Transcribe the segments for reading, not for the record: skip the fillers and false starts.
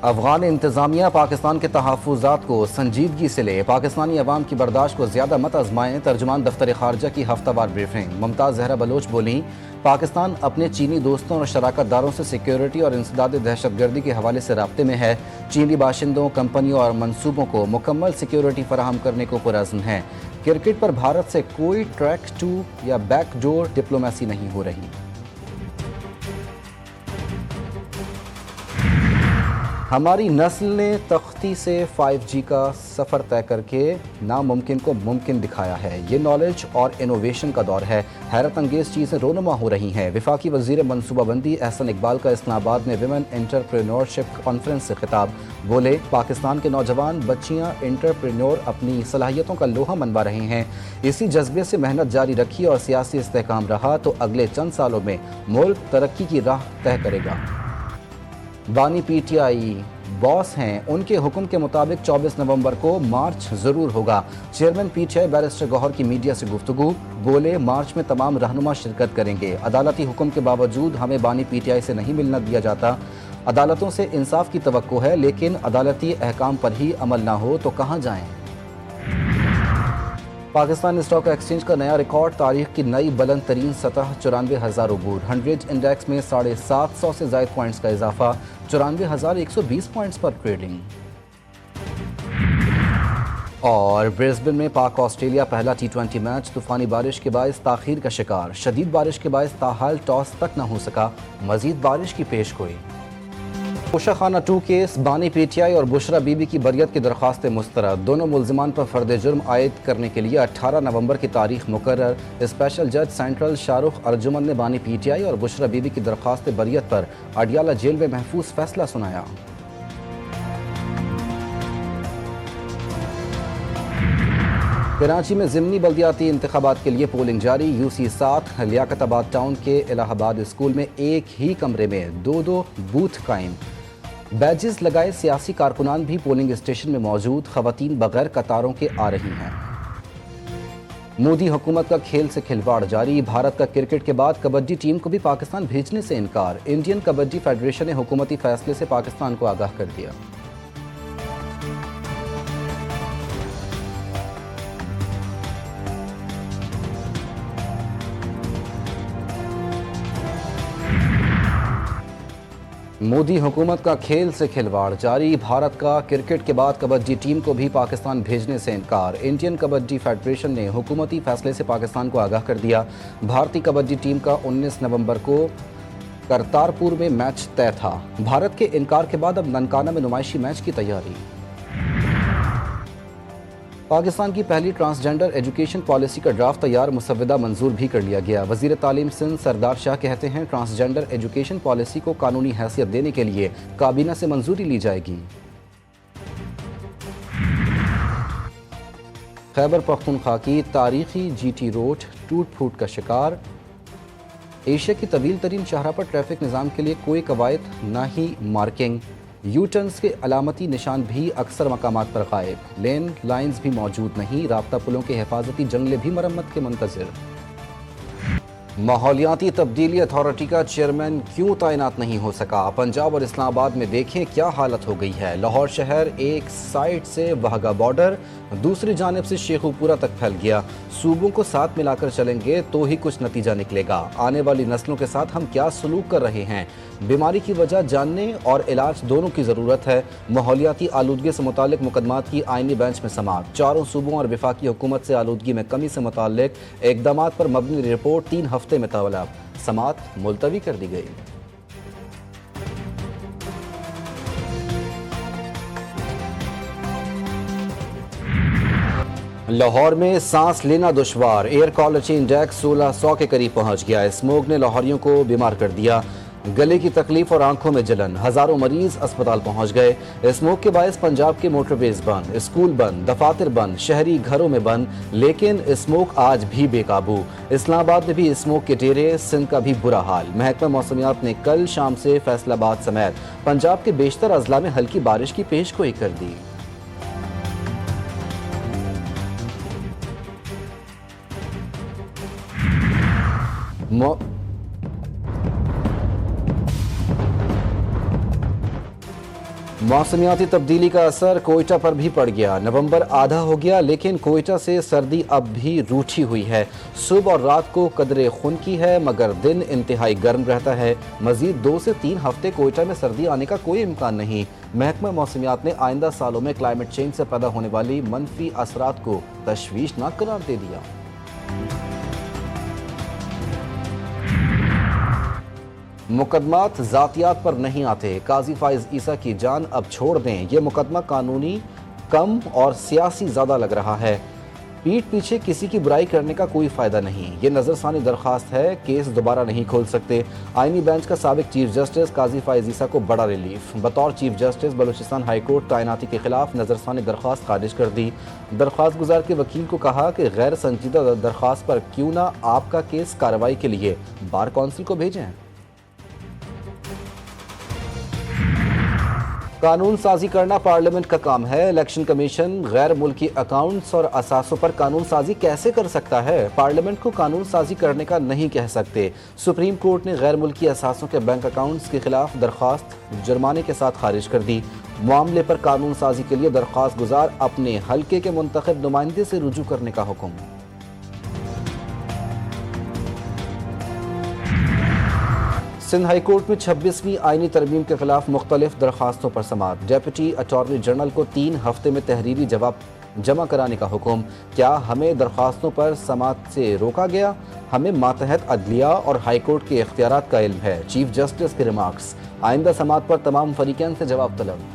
افغان انتظامیہ پاکستان کے تحفظات کو سنجیدگی سے لے، پاکستانی عوام کی برداشت کو زیادہ مت آزمائیں۔ ترجمان دفتر خارجہ کی ہفتہ وار بریفنگ۔ ممتاز زہرا بلوچ بولیں، پاکستان اپنے چینی دوستوں اور شراکت داروں سے سیکیورٹی اور انسداد دہشت گردی کے حوالے سے رابطے میں ہے۔ چینی باشندوں، کمپنیوں اور منصوبوں کو مکمل سیکیورٹی فراہم کرنے کو پرعزم ہے۔ کرکٹ پر بھارت سے کوئی ٹریک ٹو یا بیک ڈور ڈپلومیسی نہیں ہو رہی۔ ہماری نسل نے تختی سے 5G کا سفر طے کر کے ناممکن کو ممکن دکھایا ہے۔ یہ نالج اور انوویشن کا دور ہے۔ حیرت انگیز چیزیں رونما ہو رہی ہیں۔ وفاقی وزیر منصوبہ بندی احسن اقبال کا اسلام آباد میں ویمن انٹرپرینورشپ کانفرنس سے خطاب۔ بولے، پاکستان کے نوجوان بچیاں انٹرپرینور اپنی صلاحیتوں کا لوہا منوا رہے ہیں۔ اسی جذبے سے محنت جاری رکھی اور سیاسی استحکام رہا تو اگلے چند سالوں میں ملک ترقی کی راہ طے کرے گا۔ بانی پی ٹی آئی باس ہیں، ان کے حکم کے مطابق 24 نومبر کو مارچ ضرور ہوگا۔ Chairman P T I barrister Gohar کی میڈیا سے گفتگو۔ بولے، مارچ میں تمام رہنما شرکت کریں گے۔ عدالتی حکم کے باوجود ہمیں بانی پی ٹی آئی سے نہیں ملنا دیا جاتا۔ عدالتوں سے انصاف کی توقع ہے، لیکن عدالتی احکام پر ہی عمل نہ ہو تو کہاں جائیں؟ پاکستان اسٹاک ایکسچینج کا نیا ریکارڈ، تاریخ کی نئی بلند ترین سطح 94,000 عبور۔ 100 انڈیکس میں 750 سے زائد پوائنٹس کا اضافہ، 94,120 پوائنٹس پر ٹریڈنگ۔ اور برسبن میں پاک آسٹریلیا پہلا T20 میچ طوفانی بارش کے باعث تاخیر کا شکار۔ شدید بارش کے باعث تاحال ٹاس تک نہ ہو سکا، مزید بارش کی پیش گوئی۔ عائشہ خانہ 2 کیس، بانی پی ٹی آئی اور بشرا بی بی کی بریت کی درخواستیں مسترد۔ دونوں ملزمان پر فرد جرم عائد کرنے کے لیے 18 نومبر کی تاریخ مقرر۔ اسپیشل جج سینٹرل شاہ رخ ارجمن نے بانی پی ٹی آئی اور بشرا بی بی کی درخواست بریت پر اڈیالہ جیل میں محفوظ فیصلہ سنایا۔ کراچی میں ضمنی بلدیاتی انتخابات کے لیے پولنگ جاری۔ UC7 لیاقت آباد ٹاؤن کے الہ آباد اسکول میں ایک ہی کمرے میں 2 بوتھ قائم۔ بیجز لگائے سیاسی کارکنان بھی پولنگ اسٹیشن میں موجود۔ خواتین بغیر قطاروں کے آ رہی ہیں۔ مودی حکومت کا کھیل سے کھلواڑ جاری۔ بھارت کا کرکٹ کے بعد کبڈی ٹیم کو بھی پاکستان بھیجنے سے انکار۔ انڈین کبڈی فیڈریشن نے حکومتی فیصلے سے پاکستان کو آگاہ کر دیا۔ مودی حکومت کا کھیل سے کھلواڑ جاری۔ بھارت کا کرکٹ کے بعد کبڈی ٹیم کو بھی پاکستان بھیجنے سے انکار۔ انڈین کبڈی فیڈریشن نے حکومتی فیصلے سے پاکستان کو آگاہ کر دیا۔ بھارتی کبڈی ٹیم کا 19 نومبر کو کرتارپور میں میچ طے تھا۔ بھارت کے انکار کے بعد اب ننکانہ میں نمائشی میچ کی تیاری۔ پاکستان کی پہلی ٹرانسجنڈر ایجوکیشن پالیسی کا ڈرافٹ تیار، مسودہ منظور بھی کر لیا گیا۔ وزیر تعلیم سندھ سردار شاہ کہتے ہیں، ٹرانسجنڈر ایجوکیشن پالیسی کو قانونی حیثیت دینے کے لیے کابینہ سے منظوری لی جائے گی۔ خیبر پختونخوا کی تاریخی جی ٹی روڈ ٹوٹ پھوٹ کا شکار۔ ایشیا کی طویل ترین شاہراہ پر ٹریفک نظام کے لیے کوئی قواعد نہ ہی مارکنگ۔ یو ٹرنز کے علامتی نشان بھی اکثر مقامات پر غائب۔ لین لائنز بھی موجود نہیں۔ رابطہ پلوں کے حفاظتی جنگلے بھی مرمت کے منتظر۔ ماحولیاتی تبدیلی اتھارٹی کا چیئرمین کیوں تعینات نہیں ہو سکا؟ پنجاب اور اسلام آباد میں دیکھیں کیا حالت ہو گئی ہے۔ لاہور شہر ایک سائٹ سے واہگہ بارڈر، دوسری جانب سے شیخوپورہ تک پھیل گیا۔ صوبوں کو ساتھ ملا کر چلیں گے تو ہی کچھ نتیجہ نکلے گا۔ آنے والی نسلوں کے ساتھ ہم کیا سلوک کر رہے ہیں؟ بیماری کی وجہ جاننے اور علاج دونوں کی ضرورت ہے۔ ماحولیاتی آلودگی سے متعلق مقدمات کی آئینی بینچ میں سماعت۔ چاروں صوبوں اور وفاقی حکومت سے آلودگی میں کمی سے متعلق اقدامات پر مبنی رپورٹ 3 ہفتے میں طلب۔ سماعت ملتوی کر دی گئی۔ لاہور میں سانس لینا دشوار، ایئر کوالٹی انڈیکس 1600 کے قریب پہنچ گیا۔ اسموگ نے لاہوریوں کو بیمار کر دیا۔ گلے کی تکلیف اور آنکھوں میں جلن، ہزاروں مریض اسپتال پہنچ گئے۔ اسموگ کے باعث پنجاب کے موٹر ویز بند، اسکول بند، دفاتر بند، شہری گھروں میں بند، لیکن اسموگ آج بھی بے قابو۔ اسلام آباد میں بھی اسموگ کے ڈیرے، سندھ کا بھی برا حال۔ محکمہ موسمیات نے کل شام سے فیصل آباد سمیت پنجاب کے بیشتر اضلاع میں ہلکی بارش کی پیش گوئی کر دی۔ मौसमियाती तब्दीली का असर कोयटा पर भी पड़ गया। नवंबर आधा हो गया लेकिन कोयटा से सर्दी अब भी रूठी हुई है। सुबह और रात को कदरे खुनकी है मगर दिन इंतहाई गर्म रहता है। मजीद 2 से 3 हफ्ते कोयटा में सर्दी आने का कोई इम्कान नहीं। महकमा मौसमियात ने आइंदा सालों में क्लाइमेट चेंज से पैदा होने वाली मनफी असरात को तशवीशनाक करार दे दिया। मुकदमात जातियात पर नहीं आते, काजी फाइज ईसा की जान अब छोड़ दें। ये मुकदमा कानूनी कम और सियासी ज़्यादा लग रहा है। पीठ पीछे किसी की बुराई करने का कोई फ़ायदा नहीं। ये नज़रसानी दरख्वास्त है, केस दोबारा नहीं खोल सकते। आईनी बेंच का साबिक चीफ जस्टिस काजी फाइज ईसा को बड़ा रिलीफ। बतौर chief justice Balochistan high court तैनाती के खिलाफ नज़रसानी दरख्वास्त खारिज कर दी। दरख्वास्त गुजार के वकील को कहा कि गैर संजीदा दरख्वास्त पर क्यों ना आपका केस कार्रवाई के लिए बार कौंसिल को भेजें। कानून साजी करना पार्लियामेंट का काम है। इलेक्शन कमीशन गैर मुल्की अकाउंट्स और असासों पर कानून साजी कैसे कर सकता है? पार्लियामेंट को कानून साजी करने का नहीं कह सकते। सुप्रीम कोर्ट ने गैर मुल्की असासों के बैंक अकाउंट्स के खिलाफ दरख्वास्त जुर्माने के साथ खारिज कर दी। मामले पर कानून साजी के लिए दरख्वास्त गुजार अपने हल्के के मुंतखब नुमाइंदे से रुजू करने का हुक्म। सिंध हाई कोर्ट में 26वीं आईनी तरमीम के खिलाफ मुख्तलिफ दरख्वास्तों पर समाअत। डेप्यूटी अटॉर्नी जनरल को 3 हफ्ते में तहरीरी जवाब जमा कराने का हुक्म। क्या हमें दरख्वास्तों पर समाअत से रोका गया? हमें मातहत अदलिया और हाई कोर्ट के इख्तियारात का इल्म है। चीफ जस्टिस के रिमार्क्स। आइंदा समाअत पर तमाम फरीकैन से जवाब तलब।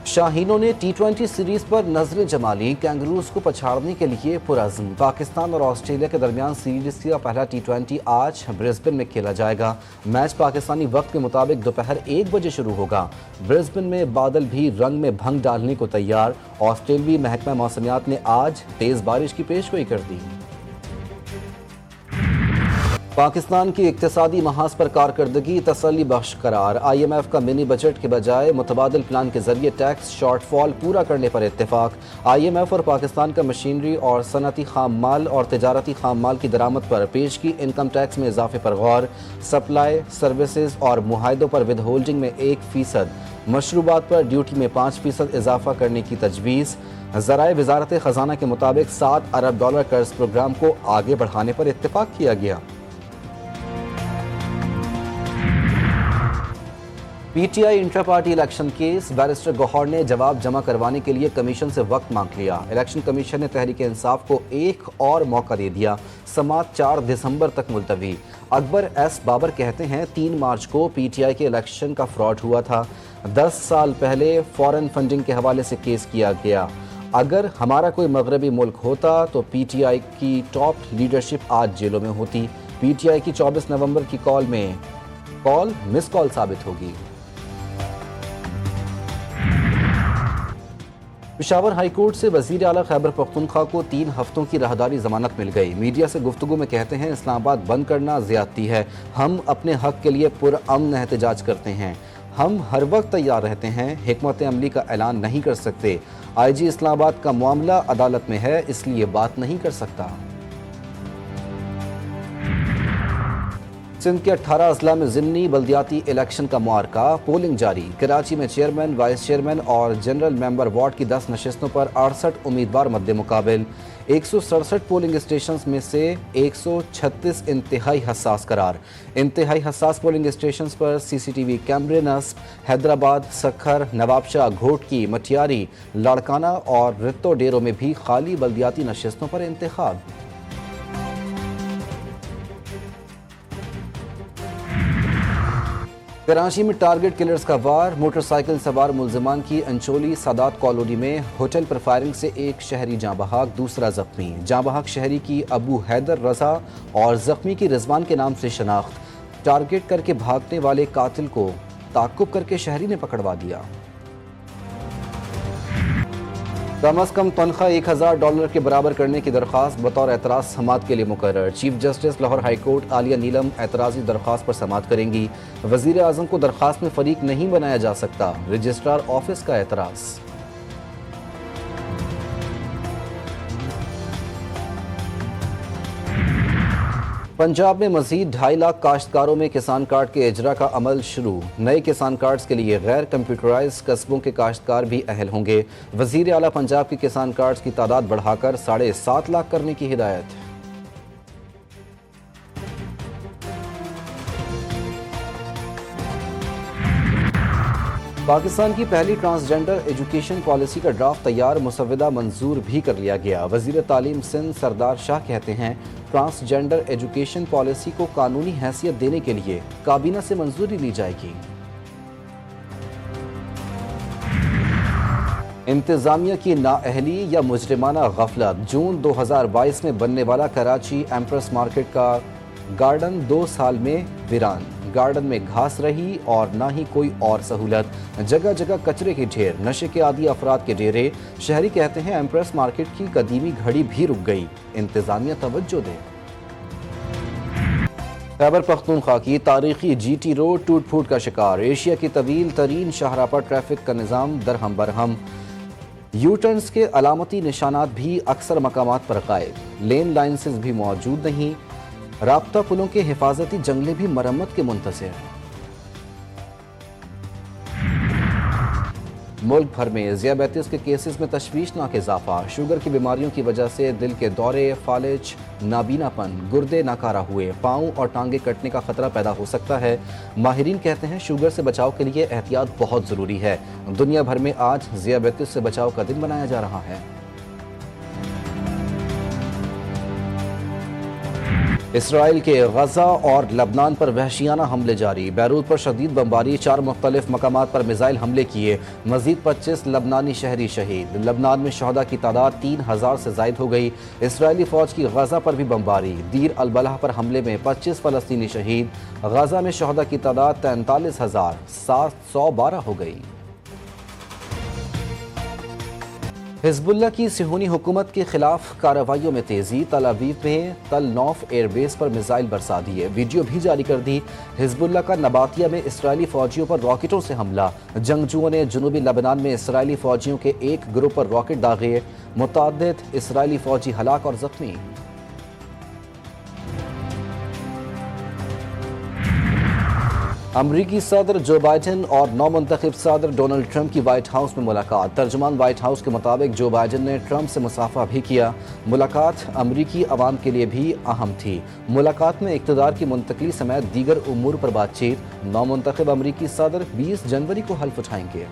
शाहीनों ने T20 सीरीज पर नजरें जमा ली। कैंगरूज को पछाड़ने के लिए पुरअज़्म। पाकिस्तान और ऑस्ट्रेलिया के दरमियान सीरीज का पहला T20 आज ब्रिस्बेन में खेला जाएगा। मैच पाकिस्तानी वक्त के मुताबिक दोपहर 1 बजे शुरू होगा। ब्रिस्बेन में बादल भी रंग में भंग डालने को तैयार। ऑस्ट्रेलियाई महकमा मौसमियात ने आज तेज बारिश की पेशगोई कर दी। पाकिस्तान की इक्तिसादी महाज पर कारकर्दगी तसल्ली बख्श करार। IMF का मिनी बजट के बजाय मुतबादिल प्लान के जरिए टैक्स शॉर्टफॉल पूरा करने पर इत्तेफाक। IMF और पाकिस्तान का मशीनरी और सनती खाम माल और तिजारती खाम माल की दरामद पर पेश की इनकम टैक्स में इजाफे पर गौर। सप्लाई सर्विसेज और मुआहदों पर विद होल्डिंग में 1%, मशरूबात पर ड्यूटी में 5% इजाफा करने की तजवीज़। ज़राए वजारत ख़जाना के मुताबिक $7 अरब कर्ज प्रोग्राम को आगे बढ़ाने पर इत्तेफाक किया गया। PTI intra party election case. Barrister Gohar ने जवाब जमा करवाने के लिए कमीशन से वक्त मांग लिया। इलेक्शन कमीशन ने तहरीक इंसाफ को एक और मौका दे दिया। समाअत 4 दिसंबर तक मुलतवी। अकबर एस बाबर कहते हैं 3 मार्च को PTI के इलेक्शन का फ्रॉड हुआ था। 10 साल पहले फॉरेन फंडिंग के हवाले से केस किया गया। अगर हमारा कोई मगरबी मुल्क होता तो PTI की टॉप लीडरशिप आज जेलों में होती। PTI की 24 नवंबर की कॉल मिस कॉल साबित होगी। पेशावर हाई कोर्ट से वजीर आला खैबर पख्तूनख्वा को 3 हफ्तों की राहदारी जमानत मिल गई। मीडिया से गुफ्तगू में कहते हैं इस्लामाबाद बंद करना ज़्यादती है। हम अपने हक के लिए पुरअमन एहतजाज करते हैं। हम हर वक्त तैयार रहते हैं। हिकमत अमली का ऐलान नहीं कर सकते। IG इस्लामाबाद का मामला अदालत में है इसलिए बात नहीं कर सकता। सिंध के 18 अजला में ज़िमनी बल्दियाती इलेक्शन का मुआरका। पोलिंग जारी। कराची में चेयरमैन, वाइस चेयरमैन और जनरल मेंबर वार्ड की 10 नशिस्तों पर 68 उम्मीदवार मद्दे मुकाबिल। 167 पोलिंग स्टेशन में से 136 इंतहाई हसास करार। इंतहाई हसास पोलिंग स्टेशन पर CCTV कैमरे नस्ब। हैदराबाद, सखर, नवाबशाह, घोटकी, मटियारी, लाड़काना और रित्तो डेरों में भी खाली बल्दियाती नशिस्तों पर इंतखाब। कराची में टारगेट किलर्स का वार। मोटरसाइकिल सवार मुलजिमान की अंचोली सादात कॉलोनी में होटल पर फायरिंग से एक शहरी जाँ बहक, दूसरा जख्मी। जाँ बहक शहरी की अबू हैदर रजा और जख्मी की रिजवान के नाम से शनाख्त। टारगेट करके भागने वाले कातिल को ताक़ुब करके शहरी ने पकड़वा दिया। कम अज़ कम तनख्वाह $1000 के बराबर करने की दरख्वास्त बतौर एतराज़ समाअत के लिए मुकर्रर। Chief justice Lahore high court Aalia Neelam एतराज़ी दरख्वास्त पर समाअत करेंगी। वज़ीर आज़म को दरख्वास्त में फ़रीक नहीं बनाया जा सकता, रजिस्ट्रार ऑफिस का एतराज़। पंजाब में मजीद 2.5 लाख काश्तकारों में किसान कार्ड के इजरा का अमल शुरू। नए किसान कार्ड्स के लिए गैर कंप्यूटराइज कस्बों के काश्तकार भी अहल होंगे। वजीर आला पंजाब की किसान कार्ड्स की तादाद बढ़ाकर 7.5 लाख करने की हिदायत। पाकिस्तान की पहली ट्रांसजेंडर एजुकेशन पॉलिसी का ड्राफ्ट तैयार, मुसव्वदा मंजूर भी कर लिया गया। वजीर तालीम सिंध सरदार शाह कहते हैं ट्रांसजेंडर एजुकेशन पॉलिसी को कानूनी हैसियत देने के लिए काबीना से मंजूरी ली जाएगी। इंतजामिया की नाअहली या मुजरिमाना गफलत, जून 2022 में बनने वाला कराची एम्प्रेस मार्केट का गार्डन 2 साल में वीरान। गार्डन में घास रही और ना ही कोई और सहूलत, जगह जगह कचरे के ढेर, नशे के आदी अफराद के डेरे। शहरी कहते हैं एम्प्रेस मार्केट की कदीमी घड़ी भी रुक गई, इंतजामिया तवज्जो दे। खैबर पख्तूनख्वा की तारीखी GT रोड टूट फूट का शिकार, एशिया की तवील तरीन शाहराह पर ट्रैफिक का निज़ाम दरहम बरहम। यू टर्न्स के अलामती निशानात भी अक्सर मकामात पर गायब, लेन लाइसेंस भी मौजूद नहीं। राब्ता पुलों के हिफाजती जंगले भी मरम्मत के मुंतज़िर। मुल्क भर में ज़ियाबेतिस के केसेस में तशवीशनाक इजाफा, शुगर की बीमारियों की वजह से दिल के दौरे, फालिज, नाबीनापन, गुर्दे नाकारा हुए, पाँव और टांगे कटने का खतरा पैदा हो सकता है। माहिरीन कहते हैं शुगर से बचाव के लिए एहतियात बहुत ज़रूरी है। दुनिया भर में आज ज़ियाबेतिस से बचाव का दिन मनाया जा रहा है। इसराइल के गजा और लबनान पर वहशियाना हमले जारी, बैरूत पर शदीद बमबारी, 4 मुख्तलिफ मकामात पर मिसाइल हमले किए, मजीद 25 लबनानी शहरी शहीद। लबनान में शहदा की तादाद 3000 से जायद हो गई। इसराइली फौज की गजा पर भी बमबारी, दीर अल बलाह पर हमले में 25 फलस्तीनी शहीद। गजा में शहदा की तादाद 43,712 हो गई। हिजबुल्लाह की सिहोनी हुकूमत के खिलाफ कार्रवाइयों में तेजी, तल अवीव में तल नौफ एयरबेस पर मिसाइल बरसा दिए, वीडियो भी जारी कर दी। हिजबुल्लाह का नबातिया में इसराइली फौजियों पर रॉकेटों से हमला, जंगजुओं ने जनूबी लबनान में इसराइली फौजियों के एक ग्रुप पर रॉकेट दागे, मुतअद्दिद इसराइली फौजी हलाक और जख्मी। अमरीकी सदर जो बाइडन और नौमुंतखब सदर डोनाल्ड ट्रंप की व्हाइट हाउस में मुलाकात। तर्जुमान व्हाइट हाउस के मुताबिक जो बाइडन ने ट्रंप से मुसाफा भी किया। मुलाकात अमरीकी अवाम के लिए भी अहम थी। मुलाकात में इक़्तिदार की मुंतकली समेत दीगर उमूर पर बातचीत। नौमुंतखब अमरीकी सदर 20 जनवरी को हल्फ उठाएंगे।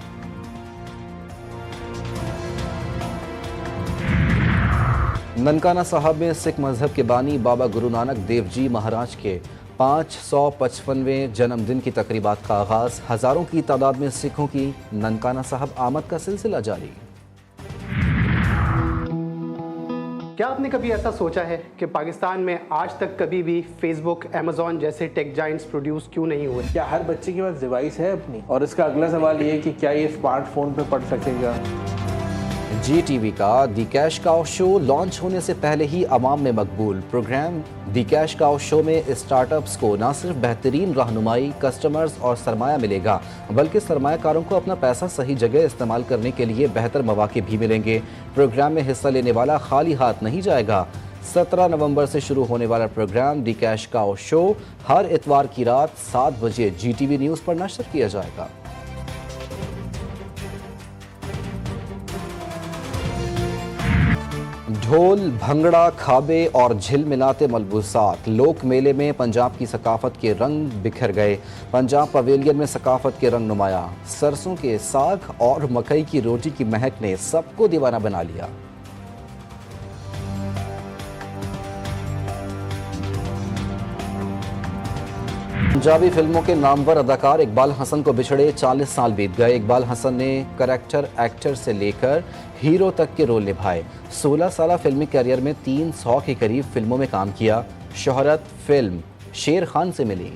ननकाना साहब में सिख मजहब के बानी बाबा गुरु नानक देव जी महाराज के 555वें जन्मदिन की तकरीबात का आगाज़, हज़ारों की तादाद में सिखों की ननकाना साहब आमद का सिलसिला जारी। क्या आपने कभी ऐसा सोचा है कि पाकिस्तान में आज तक कभी भी फेसबुक, अमेज़ॉन जैसे टेक जाइंट्स प्रोड्यूस क्यों नहीं हुए? क्या हर बच्चे के पास डिवाइस है अपनी? और इसका अगला सवाल ये है कि क्या ये स्मार्टफोन पे पढ़ सकेगा? GTV का दी कैश काउ शो लॉन्च होने से पहले ही अवाम में मकबूल। प्रोग्राम दी कैश काउ शो में स्टार्टअप्स को न सिर्फ बेहतरीन रहनुमाई, कस्टमर्स और सरमाया मिलेगा, बल्कि सरमायाकारों को अपना पैसा सही जगह इस्तेमाल करने के लिए बेहतर मौके भी मिलेंगे। प्रोग्राम में हिस्सा लेने वाला खाली हाथ नहीं जाएगा। 17 नवंबर से शुरू होने वाला प्रोग्राम दी कैश काउ शो हर इतवार की रात 7 बजे GTV न्यूज़ पर नशर किया जाएगा। ढोल, भंगड़ा, खाबे और झिल मिलाते मलबूसात, लोक मेले में पंजाब की सकाफत के रंग बिखर गए। पंजाब पवेलियन में सकाफत के रंग नुमाया, सरसों के साग और मकई की रोटी की महक ने सबको दीवाना बना लिया। पंजाबी फिल्मों के नामवर अदाकार इकबाल हसन को बिछड़े 40 साल बीत गए। इकबाल हसन ने करैक्टर एक्टर से लेकर हीरो तक के रोल निभाए। 16 साल फिल्मी करियर में 300 के करीब फिल्मों में काम किया। शोहरत फिल्म शेर खान से मिली।